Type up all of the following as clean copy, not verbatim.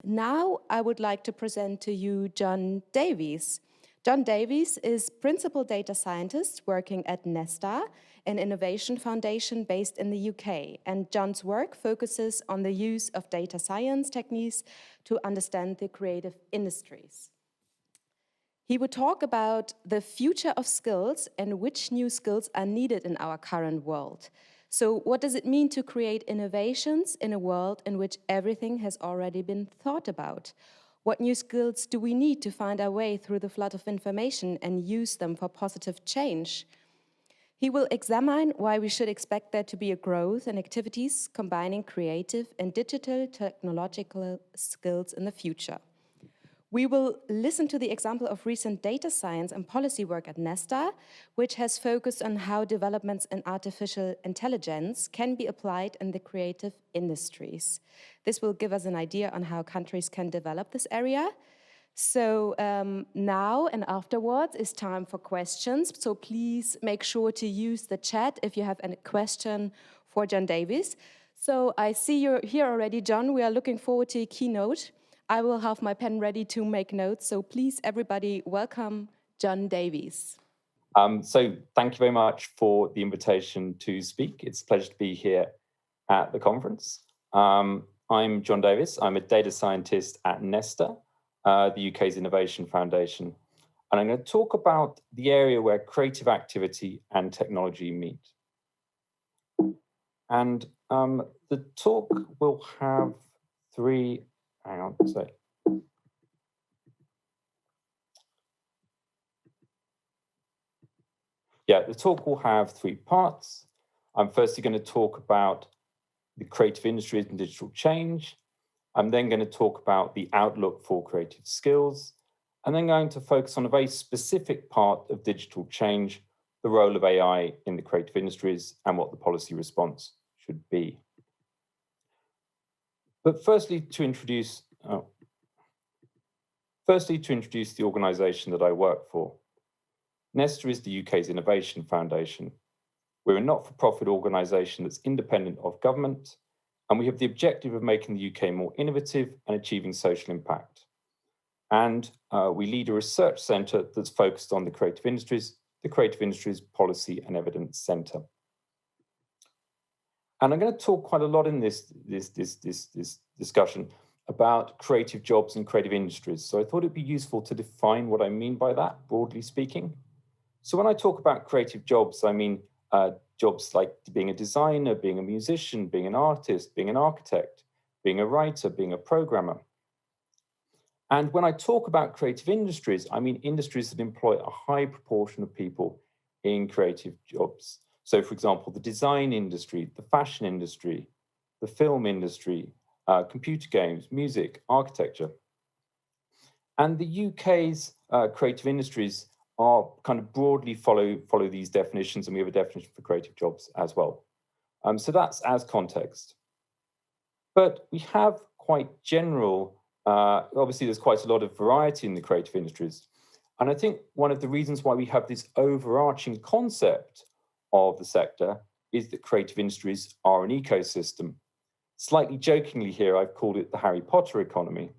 Now I would like to present to you John Davies. John Davies is Principal Data Scientist working at Nesta, an innovation foundation based in the UK. And John's work focuses on the use of data science techniques to understand the creative industries. He would talk about the future of skills and which new skills are needed in our current world. So what does it mean to create innovations in a world in which everything has already been thought about? What new skills do we need to find our way through the flood of information and use them for positive change? He will examine why we should expect there to be a growth in activities combining creative and digital technological skills in the future. We will listen to the example of recent data science and policy work at Nesta, which has focused on how developments in artificial intelligence can be applied in the creative industries. This will give us an idea on how countries can develop this area. So now and afterwards is time for questions. So please make sure to use the chat if you have any question for John Davies. So I see you're here already, John. We are looking forward to your keynote. I will have my pen ready to make notes. So please, everybody, welcome John Davies. So thank you very much for the invitation to speak. It's a pleasure to be here at the conference. I'm John Davies. I'm a data scientist at Nesta, the UK's Innovation Foundation. And I'm going to talk about the area where creative activity and technology meet. And the talk will have three... Hang on, sorry. Yeah, the talk will have three parts. I'm firstly going to talk about the creative industries and digital change. I'm then going to talk about the outlook for creative skills, and then going to focus on a very specific part of digital change, the role of AI in the creative industries and what the policy response should be. But firstly, to introduce the organization that I work for. Nesta is the UK's Innovation Foundation. We're a not-for-profit organisation that's independent of government, and we have the objective of making the UK more innovative and achieving social impact. And we lead a research centre that's focused on the Creative Industries Policy and Evidence Centre. And I'm going to talk quite a lot in this discussion about creative jobs and creative industries. So I thought it'd be useful to define what I mean by that, broadly speaking. So when I talk about creative jobs, I mean jobs like being a designer, being a musician, being an artist, being an architect, being a writer, being a programmer. And when I talk about creative industries, I mean industries that employ a high proportion of people in creative jobs. So for example, the design industry, the fashion industry, the film industry, computer games, music, architecture. And the UK's creative industries are kind of broadly follow these definitions, and we have a definition for creative jobs as well. So that's as context. But we have quite general, obviously there's quite a lot of variety in the creative industries. And I think one of the reasons why we have this overarching concept of the sector is that creative industries are an ecosystem. Slightly jokingly here, I've called it the Harry Potter economy.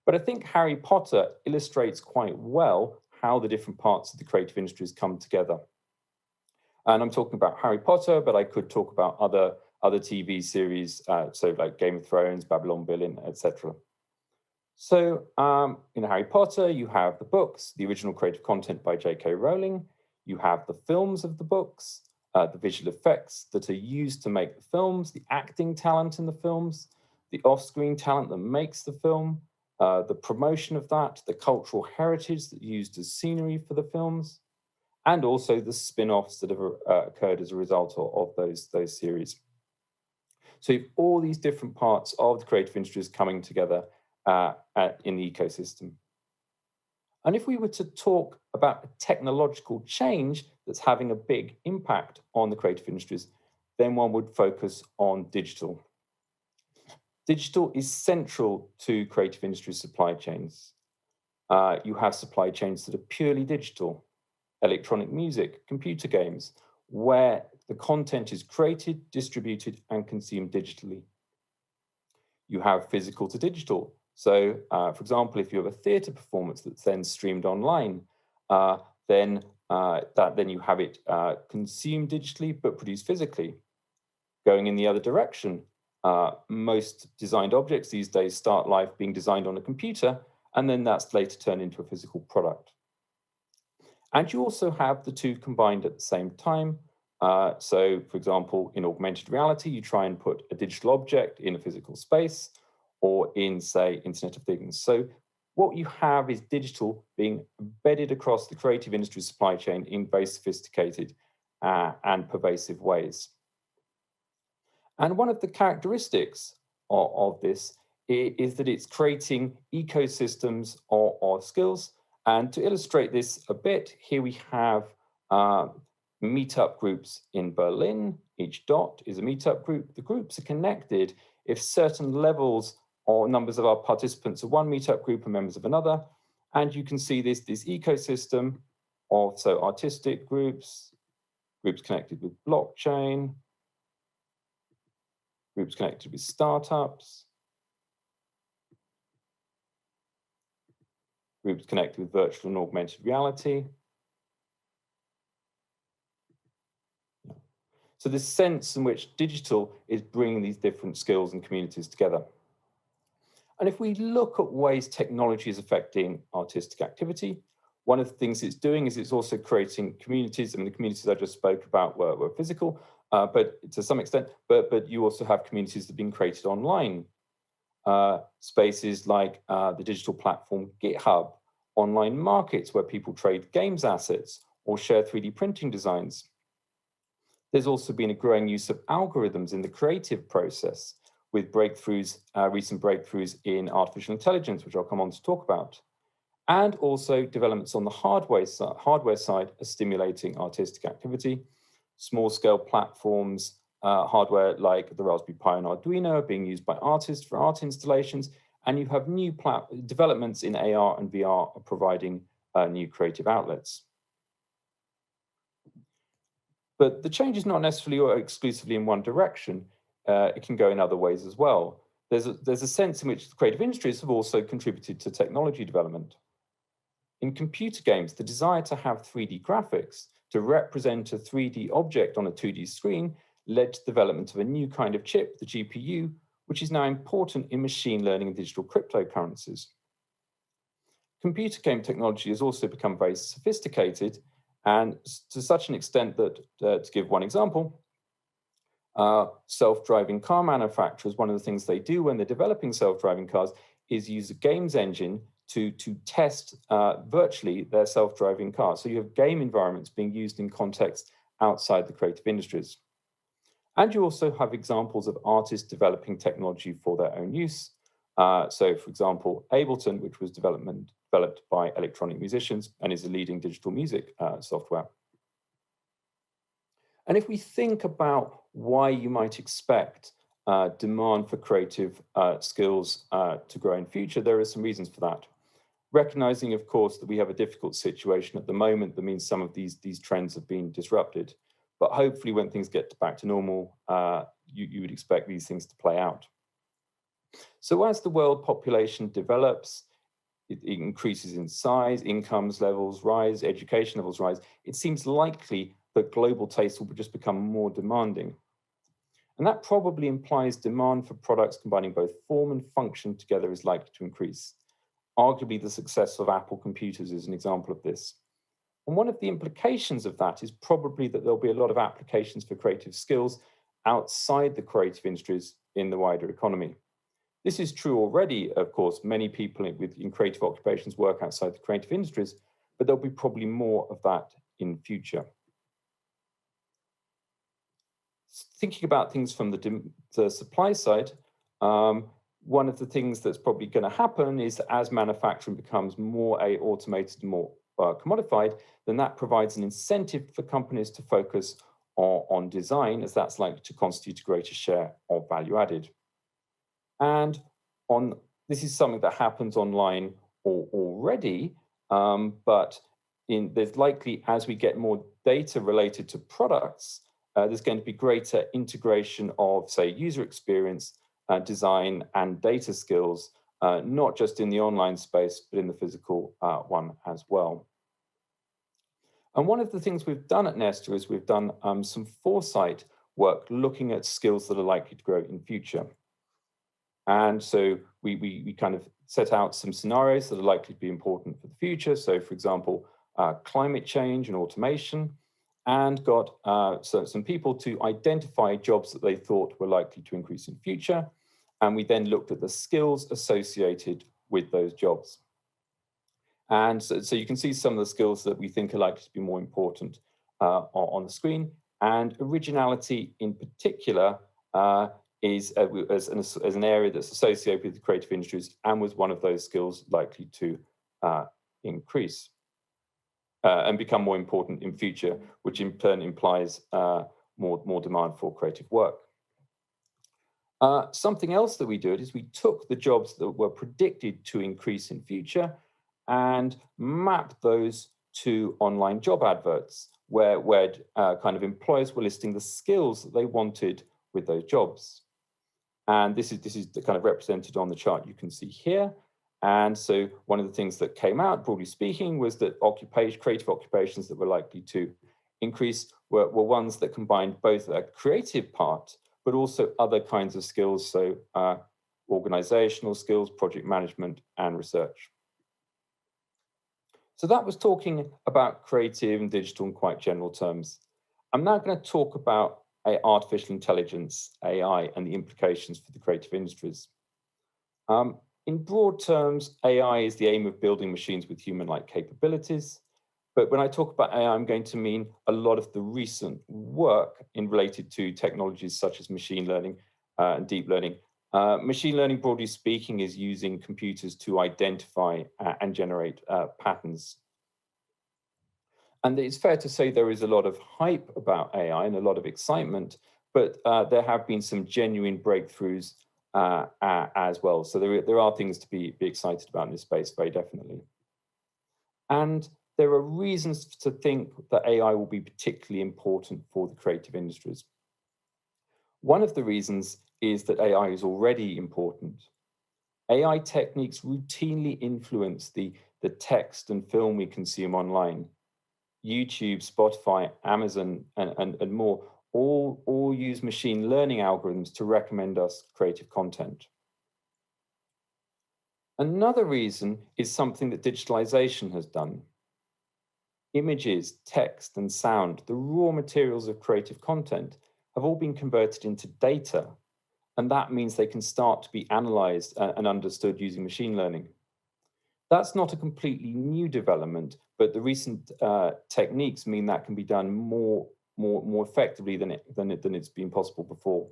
But I think Harry Potter illustrates quite well how the different parts of the creative industries come together. And I'm talking about Harry Potter, but I could talk about other TV series, so like Game of Thrones, Babylon Berlin, etc. So in Harry Potter, you have the books, the original creative content by J.K. Rowling. You have the films of the books, the visual effects that are used to make the films, the acting talent in the films, the off-screen talent that makes the film, the promotion of that, the cultural heritage that's used as scenery for the films, and also the spin-offs that have occurred as a result of those series. So you have all these different parts of the creative industries coming together in the ecosystem. And if we were to talk about a technological change that's having a big impact on the creative industries, then one would focus on digital. Digital is central to creative industry supply chains. You have supply chains that are purely digital, electronic music, computer games, where the content is created, distributed, and consumed digitally. You have physical to digital, So, for example, if you have a theatre performance that's then streamed online, then you have it consumed digitally but produced physically. Going in the other direction, most designed objects these days start life being designed on a computer, and then that's later turned into a physical product. And you also have the two combined at the same time. So, for example, in augmented reality, you try and put a digital object in a physical space, or in, say, Internet of Things. So what you have is digital being embedded across the creative industry supply chain in very sophisticated and pervasive ways. And one of the characteristics of this is that it's creating ecosystems of skills. And to illustrate this a bit, here we have meetup groups in Berlin. Each dot is a meetup group. The groups are connected if certain levels or numbers of our participants of one meetup group are members of another. And you can see this ecosystem of artistic groups, groups connected with blockchain, groups connected with startups, groups connected with virtual and augmented reality. So this sense in which digital is bringing these different skills and communities together. And if we look at ways technology is affecting artistic activity, one of the things it's doing is it's also creating communities. I mean, the communities I just spoke about were physical, but to some extent, but you also have communities that have been created online. Spaces like the digital platform GitHub, online markets where people trade games assets or share 3D printing designs. There's also been a growing use of algorithms in the creative process, with breakthroughs, recent breakthroughs in artificial intelligence, which I'll come on to talk about. And also developments on the hardware side are stimulating artistic activity. Small-scale platforms, hardware like the Raspberry Pi and Arduino are being used by artists for art installations, and you have new developments in AR and VR are providing new creative outlets. But the change is not necessarily or exclusively in one direction. It can go in other ways as well. There's a sense in which the creative industries have also contributed to technology development. In computer games, the desire to have 3D graphics to represent a 3D object on a 2D screen led to the development of a new kind of chip, the GPU, which is now important in machine learning and digital cryptocurrencies. Computer game technology has also become very sophisticated, and to such an extent that, to give one example, self-driving car manufacturers, one of the things they do when they're developing self-driving cars is use a games engine to test virtually their self-driving car. So you have game environments being used in contexts outside the creative industries. And you also have examples of artists developing technology for their own use. So for example, Ableton, which was developed by electronic musicians and is a leading digital music software. And if we think about why you might expect demand for creative skills to grow in future, there are some reasons for that. Recognizing, of course, that we have a difficult situation at the moment that means some of these trends have been disrupted. But hopefully when things get back to normal, you would expect these things to play out. So as the world population develops, it increases in size, incomes levels rise, education levels rise, it seems likely that global tastes will just become more demanding. And that probably implies demand for products combining both form and function together is likely to increase. Arguably, the success of Apple computers is an example of this. And one of the implications of that is probably that there'll be a lot of applications for creative skills outside the creative industries in the wider economy. This is true already, of course. Many people in creative occupations work outside the creative industries, but there'll be probably more of that in future. Thinking about things from the supply side, one of the things that's probably going to happen is as manufacturing becomes more automated, more commodified, then that provides an incentive for companies to focus on design, as that's likely to constitute a greater share of value added. And this is something that happens online already, but there's likely, as we get more data related to products, there's going to be greater integration of, say, user experience, design, and data skills not just in the online space, but in the physical one as well. And one of the things we've done at Nesta is we've done some foresight work looking at skills that are likely to grow in future. And so we kind of set out some scenarios that are likely to be important for the future. So, for example, climate change and automation, and got some people to identify jobs that they thought were likely to increase in future. And we then looked at the skills associated with those jobs. And so you can see some of the skills that we think are likely to be more important on the screen. And originality in particular is as an area that's associated with the creative industries and was one of those skills likely to increase and become more important in future, which in turn implies more demand for creative work. Something else that we did is we took the jobs that were predicted to increase in future and mapped those to online job adverts where kind of employers were listing the skills that they wanted with those jobs. And this is kind of represented on the chart you can see here. And so one of the things that came out, broadly speaking, was that creative occupations that were likely to increase were ones that combined both a creative part, but also other kinds of skills, so organizational skills, project management, and research. So that was talking about creative and digital in quite general terms. I'm now going to talk about artificial intelligence, AI, and the implications for the creative industries. In broad terms, AI is the aim of building machines with human-like capabilities. But when I talk about AI, I'm going to mean a lot of the recent work related to technologies such as machine learning and deep learning. Machine learning, broadly speaking, is using computers to identify and generate patterns. And it's fair to say there is a lot of hype about AI and a lot of excitement, but there have been some genuine breakthroughs as well. So there are things to be excited about in this space, very definitely. And there are reasons to think that AI will be particularly important for the creative industries. One of the reasons is that AI is already important. AI techniques routinely influence the text and film we consume online. YouTube, Spotify, Amazon, and more all use machine learning algorithms to recommend us creative content. Another reason is something that digitalization has done. Images, text, and sound, the raw materials of creative content, have all been converted into data, and that means they can start to be analyzed and understood using machine learning. That's not a completely new development, but the recent techniques mean that can be done more effectively than it's been possible before.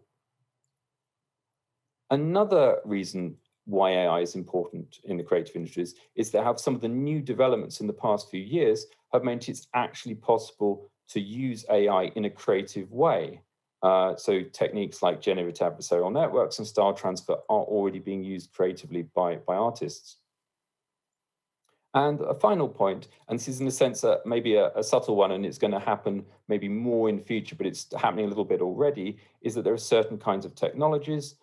Another reason why AI is important in the creative industries is that some of the new developments in the past few years have meant it's actually possible to use AI in a creative way. So techniques like generative adversarial networks and style transfer are already being used creatively by artists. And a final point, and this is in a sense maybe a subtle one, and it's going to happen maybe more in future, but it's happening a little bit already, is that there are certain kinds of technologies,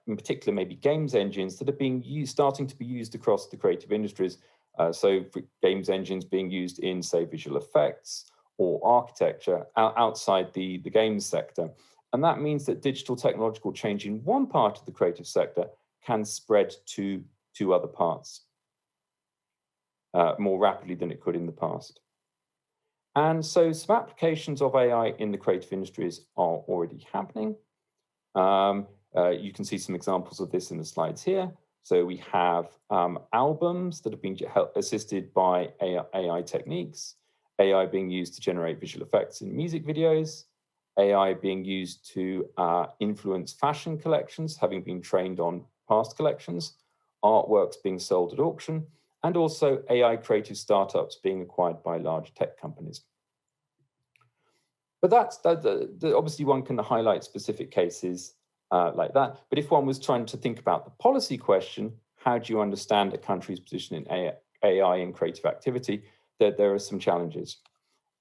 in particular maybe games engines, that are starting to be used across the creative industries. So for games engines being used in, say, visual effects or architecture outside the games sector. And that means that digital technological change in one part of the creative sector can spread to other parts more rapidly than it could in the past. And so some applications of AI in the creative industries are already happening. You can see some examples of this in the slides here. So we have albums that have been assisted by AI techniques, AI being used to generate visual effects in music videos, AI being used to influence fashion collections, having been trained on past collections, artworks being sold at auction, and also AI creative startups being acquired by large tech companies. But obviously one can highlight specific cases like that. But if one was trying to think about the policy question, how do you understand a country's position in AI and creative activity, there are some challenges.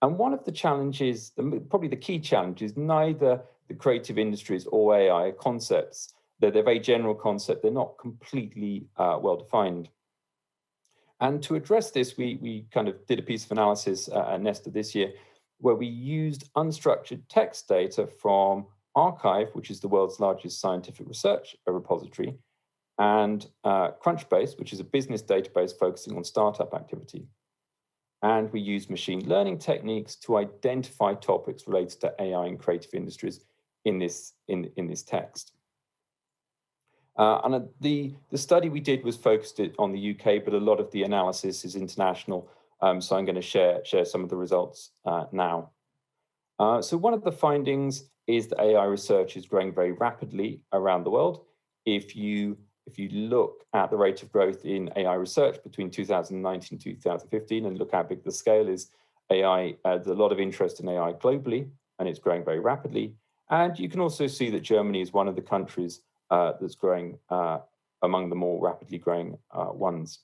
And one of the challenges, probably the key challenge, is neither the creative industries or AI are concepts they're very general concept. They're not completely well defined. And to address this, we kind of did a piece of analysis at Nesta this year, where we used unstructured text data from Archive, which is the world's largest scientific research repository, and Crunchbase, which is a business database focusing on startup activity. And we used machine learning techniques to identify topics related to AI and creative industries in this text. And the study we did was focused on the UK, but a lot of the analysis is international. So I'm going to share some of the results now. So one of the findings is that AI research is growing very rapidly around the world. If you look at the rate of growth in AI research between 2019 and 2015 and look how big the scale is, AI, there's a lot of interest in AI globally, and it's growing very rapidly. And you can also see that Germany is one of the countries that's growing among the more rapidly growing ones.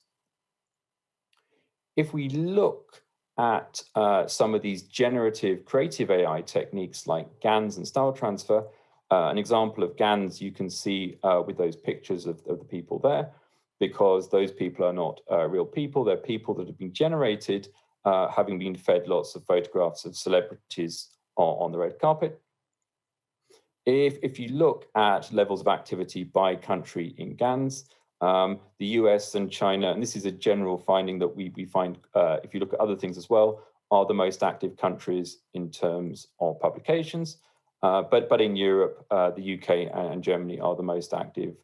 If we look at some of these generative creative AI techniques like GANs and style transfer, an example of GANs you can see with those pictures of the people there, because those people are not real people. They're people that have been generated having been fed lots of photographs of celebrities on the red carpet. If you look at levels of activity by country in GANs, the US and China, and this is a general finding that we find, if you look at other things as well, are the most active countries in terms of publications. But in Europe, the UK and Germany are the most active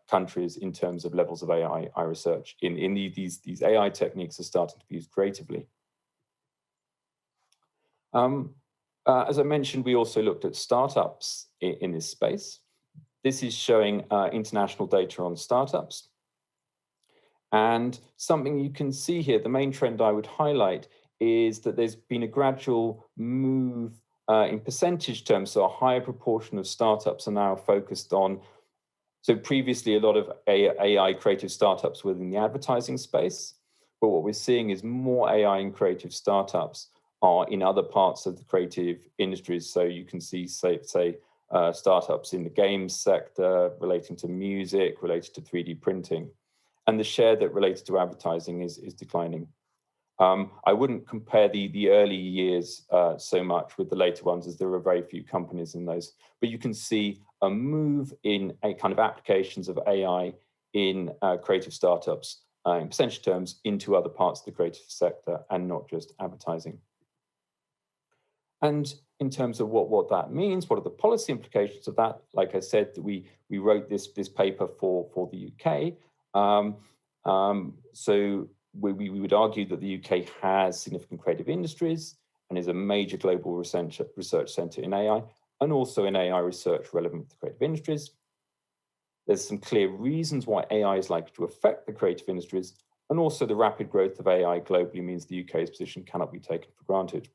countries in terms of levels of AI research. These AI techniques are starting to be used creatively. As I mentioned, we also looked at startups in this space. This is showing international data on startups. And something you can see here, the main trend I would highlight is that there's been a gradual move in percentage terms. So a higher proportion of startups are now focused on, so previously a lot of AI creative startups within the advertising space. But what we're seeing is more AI and creative startups are in other parts of the creative industries. So you can see, say startups in the games sector, relating to music, related to 3D printing. And the share that related to advertising is declining. I wouldn't compare the early years so much with the later ones, as there are very few companies in those. But you can see a move in a kind of applications of AI in creative startups in percentage terms into other parts of the creative sector and not just advertising. And in terms of what that means, what are the policy implications of that? Like I said, we wrote this paper for the UK. So we would argue that the UK has significant creative industries and is a major global research centre in AI, and also in AI research relevant to creative industries. There's some clear reasons why AI is likely to affect the creative industries, and also the rapid growth of AI globally means the UK's position cannot be taken for granted.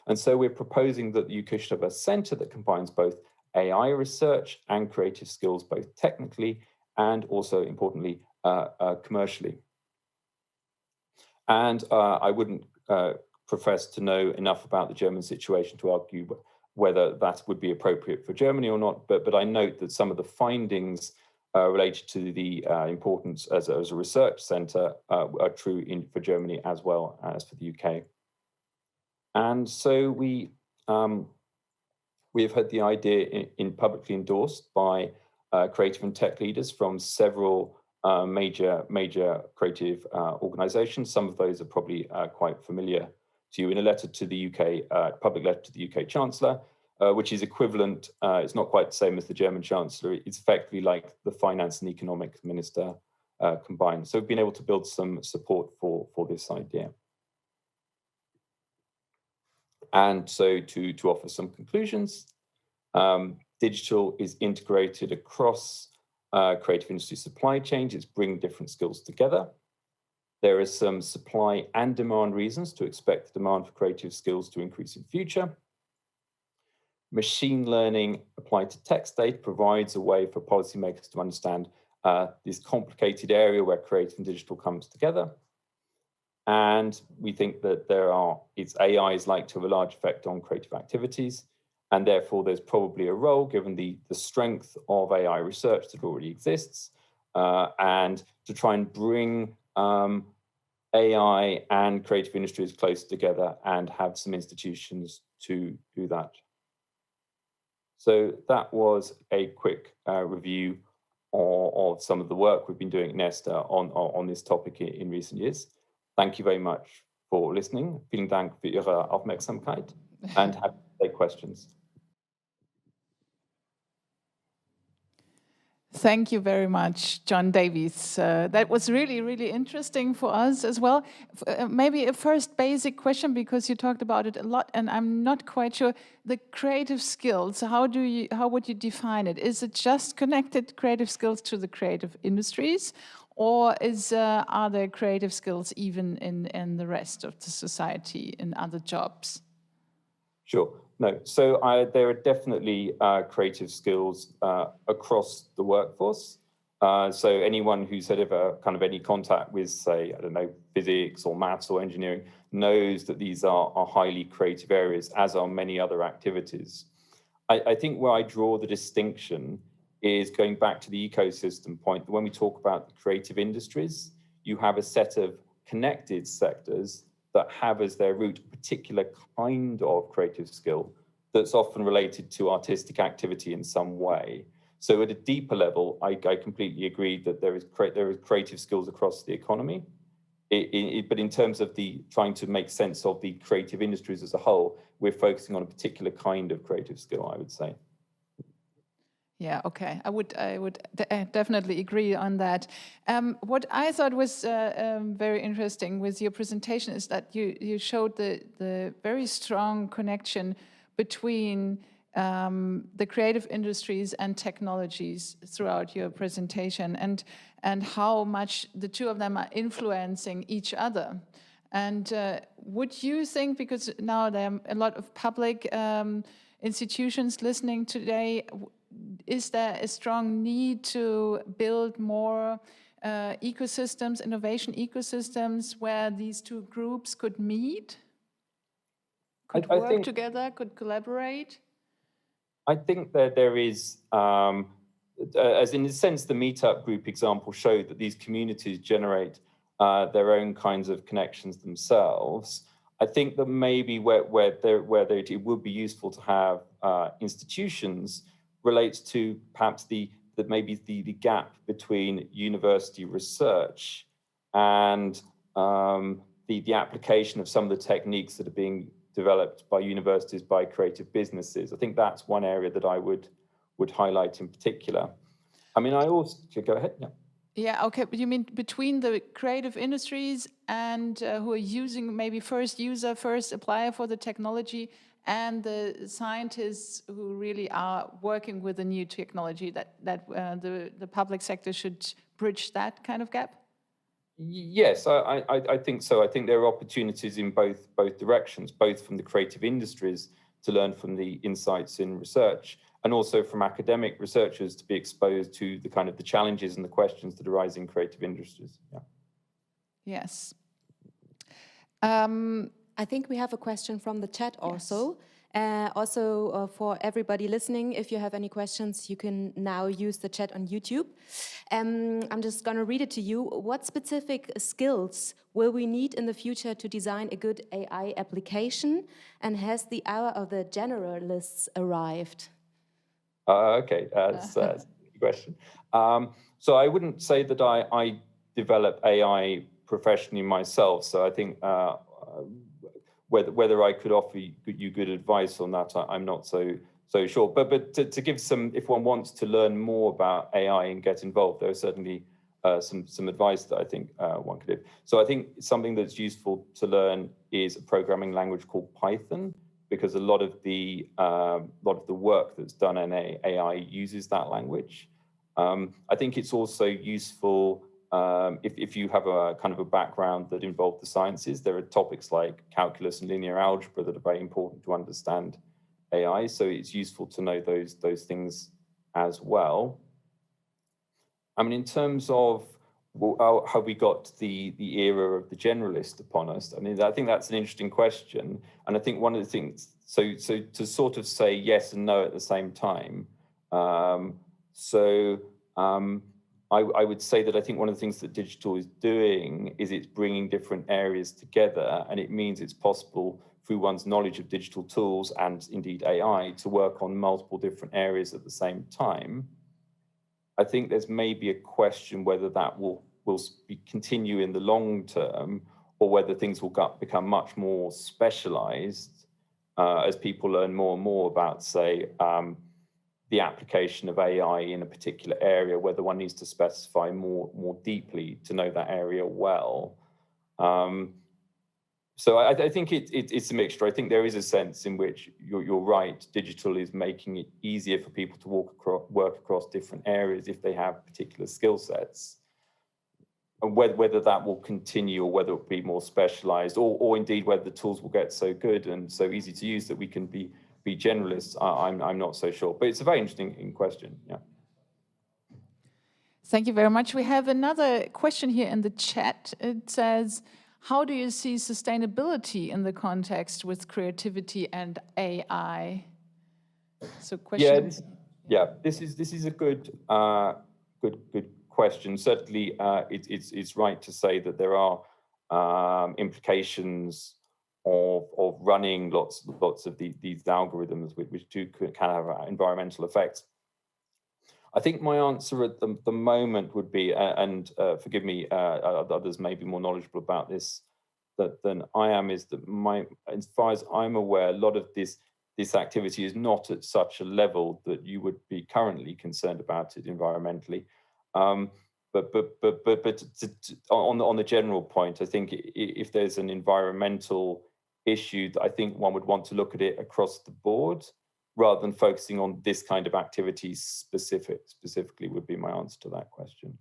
And so we're proposing that the UK should have a centre that combines both AI research and creative skills, both technically and also, importantly, commercially. And I wouldn't profess to know enough about the German situation to argue whether that would be appropriate for Germany or not, but I note that some of the findings related to the importance as a research centre are true for Germany as well as for the UK. And so we have had the idea in publicly endorsed by creative and tech leaders from several major creative organisations. Some of those are probably quite familiar to you. In a letter to the UK, public letter to the UK Chancellor, which is equivalent, it's not quite the same as the German Chancellor, it's effectively like the Finance and Economic Minister combined. So we've been able to build some support for this idea. And so to offer some conclusions, digital is integrated across creative industry supply chains. It's bringing different skills together. There are some supply and demand reasons to expect the demand for creative skills to increase in future. Machine learning applied to text data provides a way for policymakers to understand this complicated area where creative and digital comes together. And we think that AI is likely to have a large effect on creative activities. and therefore there's probably a role, given the strength of AI research that already exists, and to try and bring AI and creative industries close together and have some institutions to do that. So that was a quick review of some of the work we've been doing at Nesta on this topic in recent years. Thank you very much for listening. Vielen Dank für Ihre Aufmerksamkeit, and happy to take questions. Thank you very much, John Davies. That was really, really interesting for us as well. Maybe a first basic question, because you talked about it a lot, and I'm not quite sure. The creative skills, how would you define it? Is it just connected creative skills to the creative industries, or are there creative skills even in the rest of the society, in other jobs? Sure. No, so there are definitely creative skills across the workforce. So anyone who's had ever kind of any contact with, say, I don't know, physics or maths or engineering knows that these are highly creative areas, as are many other activities. I think where I draw the distinction is going back to the ecosystem point. When we talk about the creative industries, you have a set of connected sectors that have as their root a particular kind of creative skill that's often related to artistic activity in some way. So at a deeper level, I completely agree that there is creative skills across the economy. But in terms of trying to make sense of the creative industries as a whole, we're focusing on a particular kind of creative skill, I would say. Yeah, okay. I would definitely agree on that. What I thought was very interesting with your presentation is that you showed the very strong connection between the creative industries and technologies throughout your presentation, and how much the two of them are influencing each other. And would you think, because now there are a lot of public institutions listening today, is there a strong need to build more ecosystems, innovation ecosystems, where these two groups could meet, could work together, could collaborate? I think that there is, as in a sense, the meetup group example showed that these communities generate their own kinds of connections themselves. I think that maybe where it would be useful to have institutions relates to perhaps the gap between university research and the application of some of the techniques that are being developed by universities, by creative businesses. I think that's one area that I would highlight in particular. I mean, I also, go ahead, yeah. Yeah, okay, but you mean between the creative industries and who are using, maybe first applier for the technology, and the scientists who really are working with the new technology, that the public sector should bridge that kind of gap? Yes, I think so. I think there are opportunities in both directions, both from the creative industries to learn from the insights in research, and also from academic researchers to be exposed to the kind of the challenges and the questions that arise in creative industries. Yeah. Yes. I think we have a question from the chat also. Yes. For everybody listening, if you have any questions, you can now use the chat on YouTube. I'm just going to read it to you. What specific skills will we need in the future to design a good AI application? And has the hour of the generalists arrived? Okay, that's a good question. So I wouldn't say that I develop AI professionally myself. So I think whether I could offer you good advice on that, I'm not so sure. But to give some, if one wants to learn more about AI and get involved, there are certainly some advice that I think one could give. So I think something that's useful to learn is a programming language called Python, because a lot of the work that's done in AI uses that language. I think it's also useful if you have a kind of a background that involved the sciences. There are topics like calculus and linear algebra that are very important to understand AI. So it's useful to know those things as well. I mean, in terms of how we got the era of the generalist upon us, I mean, I think that's an interesting question. And I think one of the things so to sort of say yes and no at the same time. I would say that I think one of the things that digital is doing is it's bringing different areas together, and it means it's possible through one's knowledge of digital tools and indeed AI to work on multiple different areas at the same time. I think there's maybe a question whether that will continue in the long term, or whether things will become much more specialized as people learn more and more about, say, the application of AI in a particular area, whether one needs to specify more deeply to know that area well. So I think it's a mixture. I think there is a sense in which you're right. Digital is making it easier for people to work across different areas if they have particular skill sets. And whether that will continue, or whether it will be more specialized, or indeed whether the tools will get so good and so easy to use that we can be generalists, I'm not so sure. But it's a very interesting question. Yeah. Thank you very much. We have another question here in the chat. It says, how do you see sustainability in the context with creativity and AI? So question. This is a good question. Certainly, it's right to say that there are implications of running lots of these algorithms, which can have environmental effects. I think my answer at the moment would be, and forgive me, others may be more knowledgeable about this than I am, is that as far as I'm aware, a lot of this activity is not at such a level that you would be currently concerned about it environmentally. But on the general point, I think if there's an environmental issue, I think one would want to look at it across the board, rather than focusing on this kind of activity specifically, would be my answer to that question.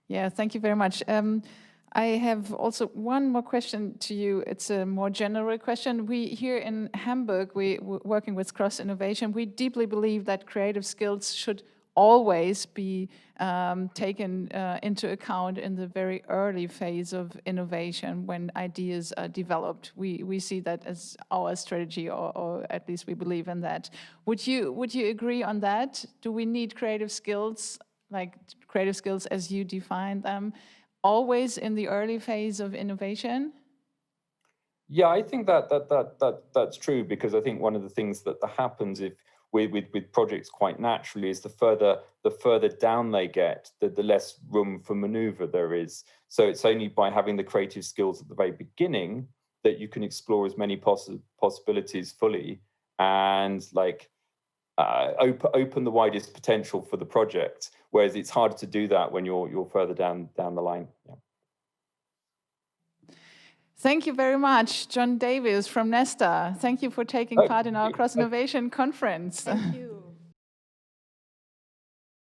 Yeah, thank you very much. I have also one more question to you. It's a more general question. We here in Hamburg, we're working with cross-innovation. We deeply believe that creative skills should always be taken into account in the very early phase of innovation when ideas are developed. We see that as our strategy, or at least we believe in that. Would you agree on that? Do we need creative skills, like creative skills as you define them, always in the early phase of innovation? Yeah, I think that's true, because I think one of the things that happens with projects quite naturally is the further down they get, the less room for maneuver there is. So it's only by having the creative skills at the very beginning that you can explore as many possibilities fully, and open the widest potential for the project. Whereas it's harder to do that when you're further down the line. Yeah. Thank you very much, John Davies from Nesta. Thank you for taking part in our cross-innovation conference. Thank you.